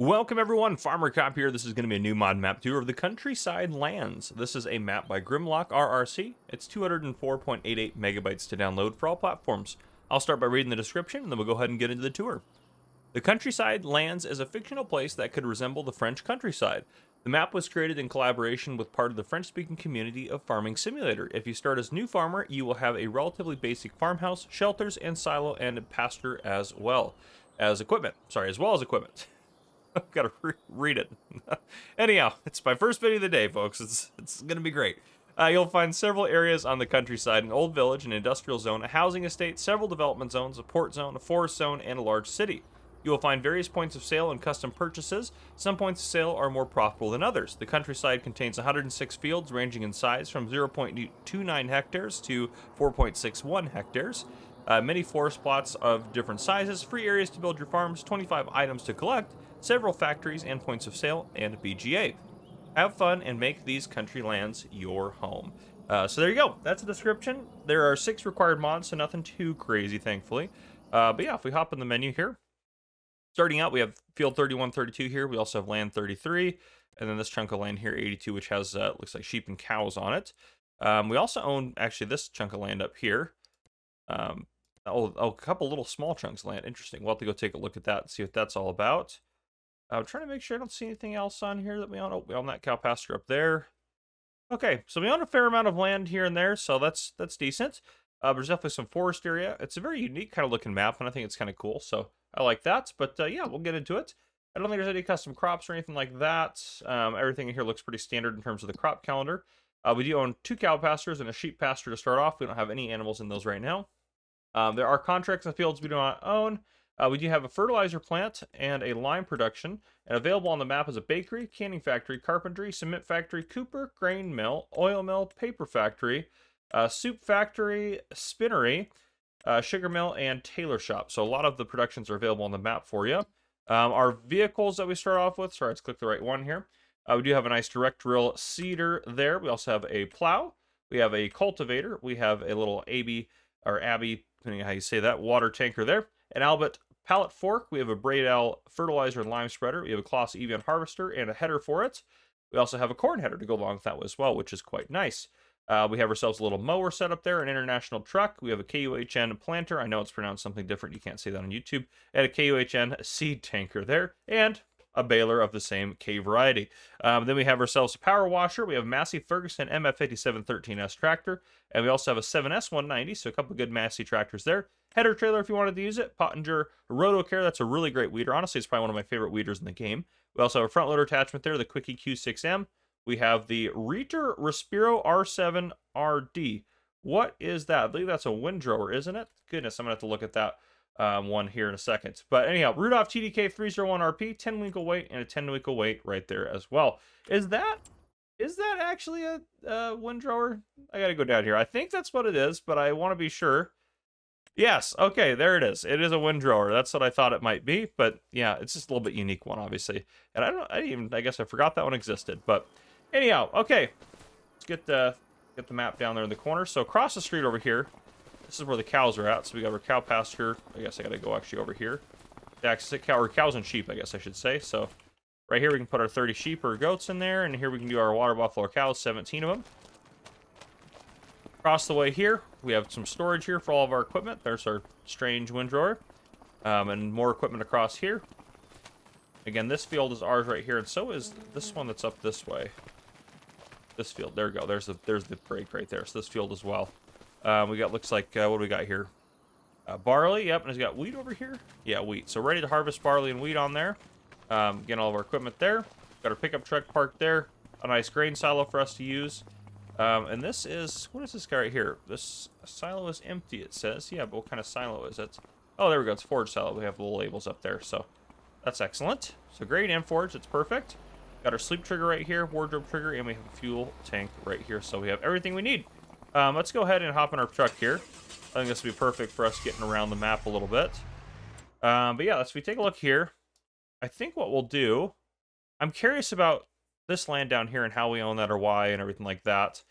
Welcome everyone, Farmer Cop here. This is going to be a new mod map tour of the Countryside Lands. This is a map by Grimlock RRC. It's 204.88 megabytes to download for all platforms. I'll start by reading the description and then we'll go ahead and get into the tour. The Countryside Lands is a fictional place that could resemble the French countryside. The map was created in collaboration with part of the French-speaking community of Farming Simulator. If you start as new farmer, you will have a relatively basic farmhouse, shelters, and silo and pasture as well as equipment. I've got to read it. Anyhow, it's my first video of the day, folks. It's going to be great. You'll find several areas on the countryside: an old village, an industrial zone, a housing estate, several development zones, a port zone, a forest zone, and a large city. You will find various points of sale and custom purchases. Some points of sale are more profitable than others. The countryside contains 106 fields ranging in size from 0.29 hectares to 4.61 hectares. Many forest plots of different sizes, free areas to build your farms, 25 items to collect, several factories and points of sale, and BGA. Have fun and make these country lands your home. So there you go. That's a description. There are 6 required mods, so nothing too crazy, thankfully. But yeah, if we hop in the menu here, starting out, we have field 31, 32 here. We also have land 33, and then this chunk of land here, 82, which has, looks like sheep and cows on it. We also own, actually, this chunk of land up here. A couple little small chunks of land. Interesting. We'll have to go take a look at that and see what that's all about. I'm trying to make sure I don't see anything else on here that we own. Oh, we own that cow pasture up there. Okay, so we own a fair amount of land here and there, so that's decent. There's definitely some forest area. It's a very unique kind of looking map, and I think it's kind of cool, so I like that. But yeah, we'll get into it. I don't think there's any custom crops or anything like that. Everything in here looks pretty standard in terms of the crop calendar. We do own 2 cow pastures and a sheep pasture to start off. We don't have any animals in those right now. There are contracts and fields we do not own. We do have a fertilizer plant and a lime production, and available on the map is a bakery, canning factory, carpentry, cement factory, cooper, grain mill, oil mill, paper factory, soup factory, spinnery, sugar mill, and tailor shop. So a lot of the productions are available on the map for you. Our vehicles that we start off with, sorry, let's click the right one here. We do have a nice direct drill seeder there. We also have a plow. We have a cultivator. We have a little Abby, depending on how you say that, water tanker there. An Albert pallet fork. We have a Braidel fertilizer and lime spreader. We have a Kloss Evian harvester and a header for it. We also have a corn header to go along with that as well, which is quite nice. We have ourselves a little mower set up there, an international truck. We have a KUHN planter. I know it's pronounced something different. You can't say that on YouTube. And a KUHN seed tanker there. And a baler of the same K variety. Then we have ourselves a power washer. We have a Massey Ferguson MF5713S tractor. And we also have a 7S190, so a couple good Massey tractors there. Header trailer if you wanted to use it. Pottinger Rotocare, that's a really great weeder. Honestly, it's probably one of my favorite weeders in the game. We also have a front loader attachment there, the Quickie Q6M. We have the Reiter Respiro R7RD. What is that? I believe that's a windrower, isn't it? Goodness, I'm going to have to look at that one here in a second. But anyhow, Rudolph TDK 301RP, 10 winkle weight, and a 10 winkle weight right there as well. Is that actually a windrower? I got to go down here. I think that's what it is, but I want to be sure. Yes, okay, there it is. It is a windrower. That's what I thought it might be, but yeah, it's just a little bit unique one, obviously. And I guess I forgot that one existed. But anyhow, okay, let's get the map down there in the corner. So across the street over here, this is where the cows are at. So we got our cow pasture. I guess I got to go actually over here to access it. Cows and sheep, I guess I should say. So right here we can put our 30 sheep or goats in there, and here we can do our water buffalo cows, 17 of them. Across the way here, we have some storage here for all of our equipment. There's our strange windrower. And more equipment across here. Again, this field is ours right here, and so is this one that's up this way. This field, there we go. There's the break right there. So this field as well. We got, looks like, what do we got here? Barley, yep, and it's got wheat over here. Yeah, wheat. So ready to harvest barley and wheat on there. Getting all of our equipment there. Got our pickup truck parked there. A nice grain silo for us to use. And this is, what is this guy right here? This silo is empty, it says. Yeah, but what kind of silo is it? Oh, there we go. It's forage silo. We have little labels up there, so that's excellent. So grain and forage, it's perfect. Got our sleep trigger right here, wardrobe trigger, and we have a fuel tank right here. So we have everything we need. Let's go ahead and hop in our truck here. I think this will be perfect for us getting around the map a little bit. But yeah, if we take a look here, I think what we'll do, I'm curious about this land down here and how we own that or why and everything like that.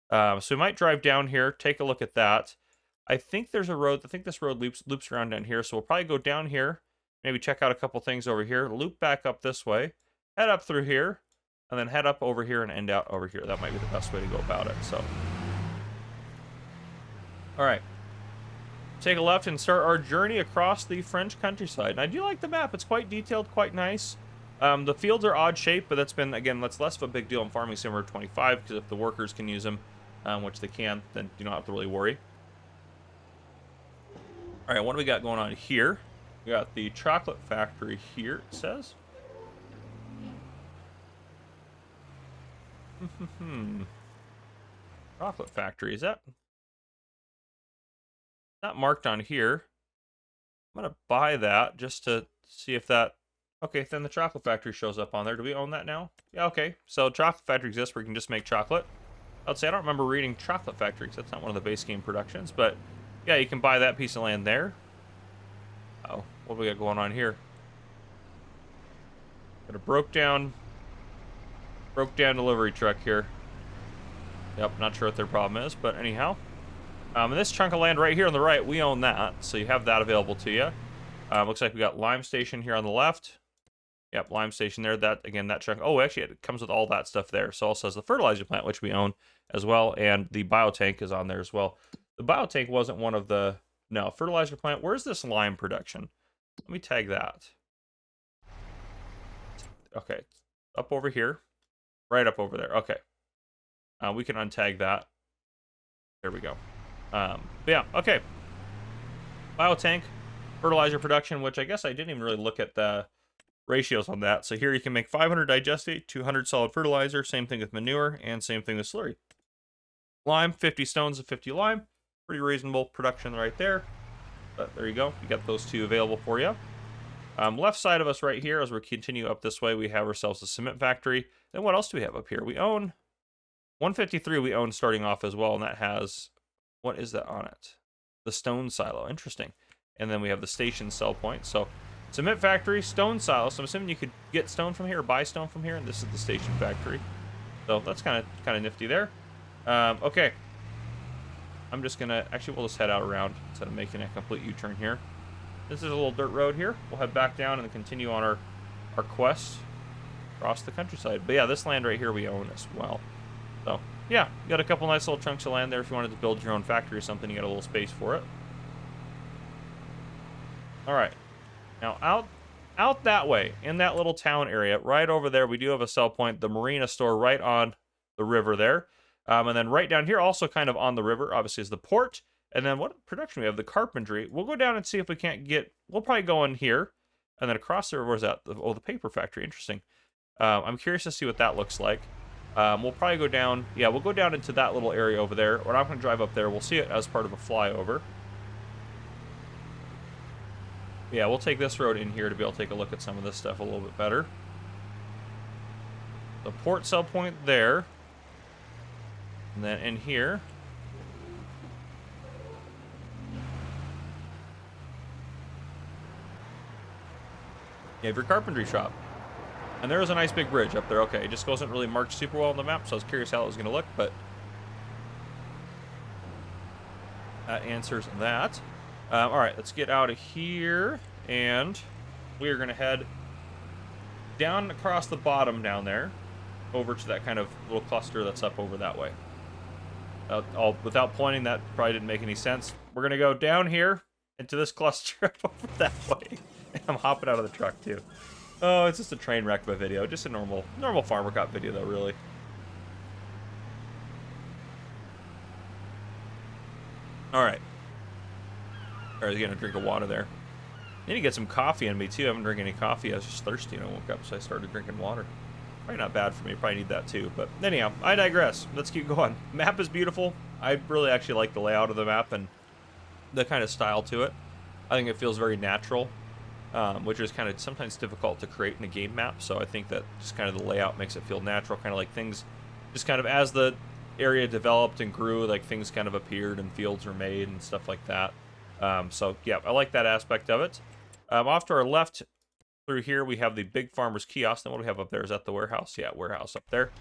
So we might drive down here, take a look at that. I think there's a road. I think this road loops around down here. So we'll probably go down here Maybe check out a couple things over here. Loop back up this way. Head up through here. And then head up over here and end out over here. That might be the best way to go about it. So, all right. Take a left and start our journey across the French countryside. And I do like the map. It's quite detailed, quite nice. The fields are odd shaped, but that's been, again, that's less of a big deal in Farming Simulator 25, because if the workers can use them, which they can, then you don't have to really worry. All right, what do we got going on here? We got the chocolate factory here, it says. Chocolate factory, is that not marked on here? I'm gonna buy that just to see if that. Okay, then the chocolate factory shows up on there. Do we own that now? Yeah, okay. So chocolate factory exists where you can just make chocolate. I'd say I don't remember reading chocolate factory because that's not one of the base game productions, but yeah, you can buy that piece of land there. Oh, what do we got going on here? Got a broke down delivery truck here. Yep, not sure what their problem is, but anyhow. And this chunk of land right here on the right, we own that, so you have that available to you. Looks like we got Lime Station here on the left. Yep, Lime Station there. That, again, that chunk. Oh, actually, it comes with all that stuff there. So also has the fertilizer plant, which we own as well, and the biotank is on there as well. The biotank wasn't one of the... No, fertilizer plant. Where's this lime production? Let me tag that. Okay, up over here. Right up over there. Okay. We can untag that. There we go. But yeah, okay. Biotank, fertilizer production, which I guess I didn't even really look at the ratios on that. So here you can make 500 digestate, 200 solid fertilizer, same thing with manure, and same thing with slurry. Lime, 50 stones of 50 lime. Pretty reasonable production right there. But there you go. You got those two available for you. Left side of us right here, as we continue up this way, we have ourselves a cement factory. Then what else do we have up here? We own 153 we own starting off as well, and that has, what is that on it? The stone silo. Interesting. And then we have the station sell point. So cement factory, stone silo. So I'm assuming you could get stone from here or buy stone from here, and this is the station factory. So that's kind of nifty there. Okay. I'm just gonna, actually we'll just head out around instead of making a complete U-turn here. This is a little dirt road here. We'll head back down and continue on our quest across the countryside. But yeah, this land right here we own as well. So yeah, you got a couple nice little chunks of land there. If you wanted to build your own factory or something, you got a little space for it. All right, now out that way in that little town area, right over there, we do have a sell point, the marina store right on the river there. And then right down here, also kind of on the river, obviously, is the port. And then what production we have? The carpentry. We'll go down and see if we can't get... We'll probably go in here. And then across the river, where's that? Oh, the paper factory. Interesting. I'm curious to see what that looks like. We'll probably go down... Yeah, we'll go down into that little area over there. We're not going to drive up there. We'll see it as part of a flyover. Yeah, we'll take this road in here to be able to take a look at some of this stuff a little bit better. The port sell point there. And then in here, you have your carpentry shop. And there is a nice big bridge up there. Okay, it just wasn't really marked super well on the map, so I was curious how it was going to look, but that answers that. All right, let's get out of here, and we are going to head down across the bottom down there, over to that kind of little cluster that's up over that way. Without pointing, that probably didn't make any sense. We're going to go down here into this cluster over that way. And I'm hopping out of the truck, too. Oh, it's just a train wreck of a video. Just a normal Farmer Cop video, though, really. All right. All right, getting a drink of water there. I need to get some coffee in me, too. I haven't drank any coffee. I was just thirsty, and I woke up, so I started drinking water. Probably not bad for me. Probably need that too. But anyhow, I digress. Let's keep going. Map is beautiful. I really actually like the layout of the map and the kind of style to it. I think it feels very natural, which is kind of sometimes difficult to create in a game map. So I think that just kind of the layout makes it feel natural, kind of like things just kind of as the area developed and grew, like things kind of appeared and fields were made and stuff like that. So yeah, I like that aspect of it. Off to our left, through here, we have the Big Farmer's Kiosk. Then what do we have up there? Is that the warehouse? Yeah, warehouse up there.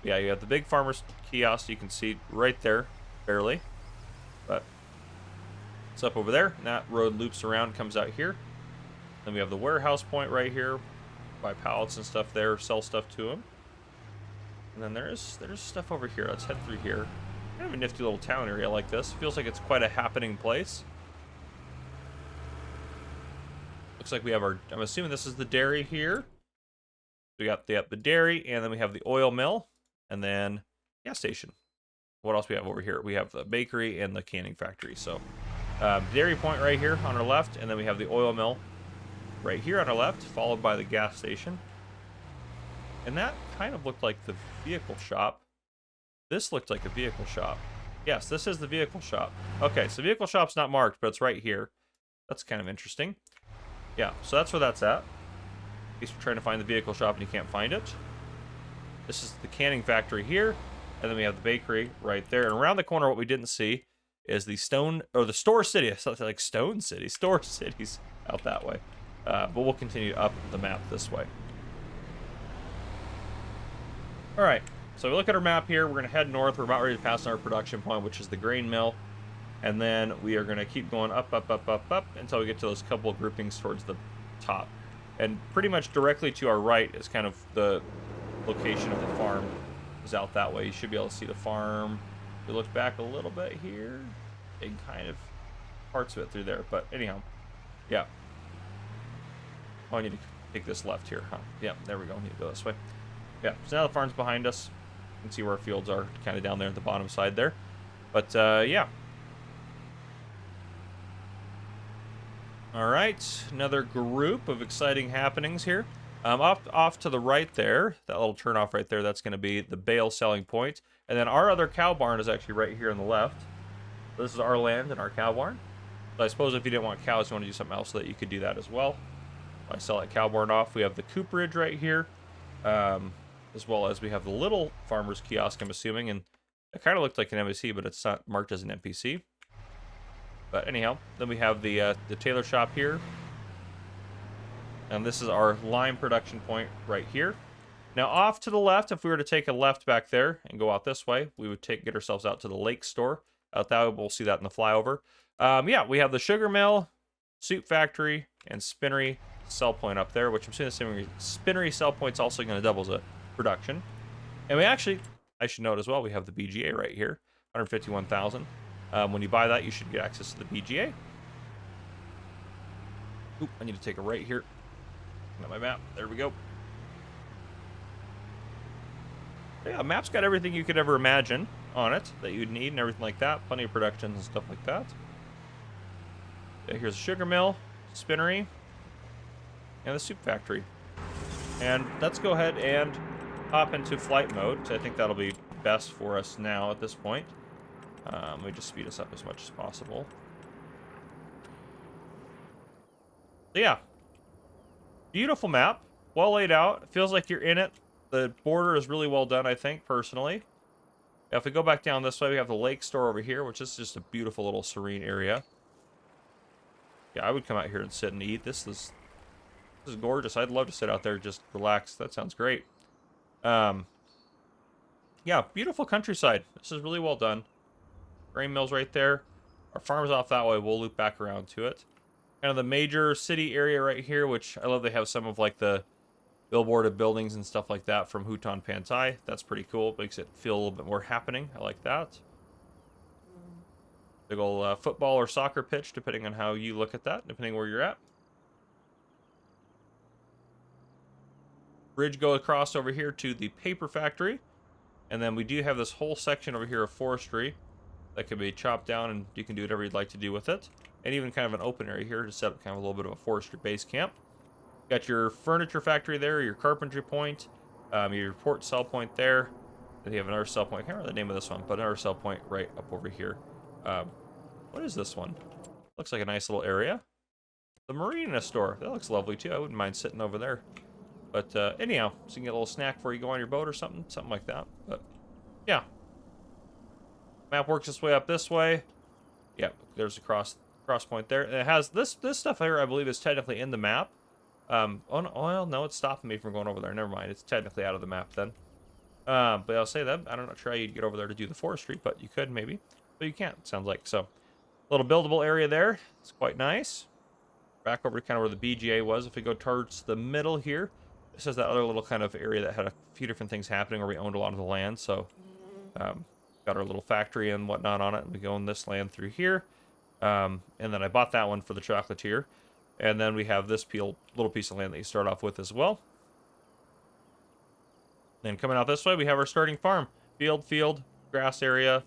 Yeah, you have the Big Farmer's Kiosk. You can see right there, barely. But it's up over there. And that road loops around, comes out here. Then we have the warehouse point right here. Buy pallets and stuff there, sell stuff to them. And then there's stuff over here. Let's head through here. Kind of a nifty little town area like this. Feels like it's quite a happening place. Looks like we have our, I'm assuming this is the dairy here. We got the dairy, and then we have the oil mill, and then gas station. What else we have over here? We have the bakery and the canning factory. So dairy point right here on our left, and then we have the oil mill right here on our left, followed by the gas station. And that kind of looked like the vehicle shop. This looked like a vehicle shop. Yes, this is the vehicle shop. Okay, so vehicle shop's not marked, but it's right here. That's kind of interesting. Yeah, so that's where that's at. In case you're trying to find the vehicle shop and you can't find it. This is the canning factory here, and then we have the bakery right there. And around the corner, what we didn't see is the Store City. Something like Stone City. Store City's out that way. But we'll continue up the map this way. All right, so we look at our map here. We're going to head north. We're about ready to pass our production point, which is the grain mill. And then we are going to keep going up, up, up, up, up until we get to those couple of groupings towards the top. And pretty much directly to our right is kind of the location of the farm. Is out that way. You should be able to see the farm. If you look back a little bit here, and kind of parts of it through there. But anyhow, yeah. Oh, I need to take this left here, huh? Yeah, there we go. I need to go this way. Yeah, so now the farm's behind us. You can see where our fields are, kind of down there at the bottom side there. But, yeah. All right, another group of exciting happenings here. Off to the right there, that little turnoff right there, that's going to be the bale selling point. And then our other cow barn is actually right here on the left. This is our land and our cow barn. So I suppose if you didn't want cows, you want to do something else so that you could do that as well. I sell that cow barn off. We have the cooperage right here, as well as we have the little farmer's kiosk, I'm assuming. And it kind of looked like an NPC, but it's not marked as an NPC. But anyhow, then we have the tailor shop here. And this is our lime production point right here. Now off to the left, if we were to take a left back there and go out this way, we would get ourselves out to the lake store. Out that way, we'll see that in the flyover. Yeah, we have the sugar mill, soup factory, and spinnery sell point up there, which I'm seeing the spinnery sell point's also going to double the production. And we actually, I should note as well, we have the BGA right here, 151,000. When you buy that, you should get access to the BGA. Oop, I need to take a right here. Got my map. There we go. Yeah, map's got everything you could ever imagine on it that you'd need and everything like that. Plenty of productions and stuff like that. Yeah, here's a sugar mill, spinnery, and the soup factory. And let's go ahead and hop into flight mode. So I think that'll be best for us now at this point. Let me just speed us up as much as possible. So yeah. Beautiful map. Well laid out. It feels like you're in it. The border is really well done, I think, personally. If we go back down this way, we have the lake store over here, which is just a beautiful little serene area. Yeah, I would come out here and sit and eat. This is gorgeous. I'd love to sit out there and just relax. That sounds great. Yeah, beautiful countryside. This is really well done. Grain mill's right there. Our farm's off that way. We'll loop back around to it. Kind of the major city area right here, which I love. They have some of like the billboarded buildings and stuff like that from Huton Pantai. That's pretty cool. Makes it feel a little bit more happening. I like that. Big old football or soccer pitch, depending on how you look at that, depending where you're at. Bridge go across over here to the paper factory. And then we do have this whole section over here of forestry that can be chopped down, and you can do whatever you'd like to do with it. And even kind of an open area here to set up kind of a little bit of a forestry base camp. Got your furniture factory there, your carpentry point, your port sell point there. Then you have another sell point. I can't remember the name of this one, but another sell point right up over here. What is this one? Looks like a nice little area. The marina store. That looks lovely too. I wouldn't mind sitting over there. But anyhow, so you can get a little snack before you go on your boat or something like that. But yeah. Map works its way up this way. Yeah, there's a cross point there. And it has this stuff here, I believe, is technically in the map. Oh, no, well, no, it's stopping me from going over there. Never mind. It's technically out of the map then. But I'll say that. I'm not sure how you'd get over there to do the forestry, but you could maybe. But you can't, sounds like. So, a little buildable area there. It's quite nice. back over to kind of where the BGA was. If we go towards the middle here, this is that other little kind of area that had a few different things happening where we owned a lot of the land. So got our little factory and whatnot on it. And we own this land through here. And then I bought that one for the chocolatier. And then we have this little piece of land that you start off with as well. Then coming out this way, we have our starting farm. Field, grass area,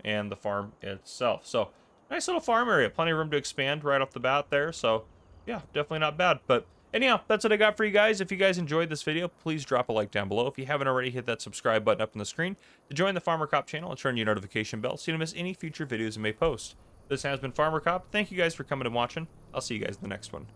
and the farm itself. So, nice little farm area. Plenty of room to expand right off the bat there. So, yeah, definitely not bad. But anyhow, that's what I got for you guys. If you guys enjoyed this video, please drop a like down below. If you haven't already, hit that subscribe button up on the screen to join the Farmer Cop channel and turn your notification bell so you don't miss any future videos I may post. This has been Farmer Cop. Thank you guys for coming and watching. I'll see you guys in the next one.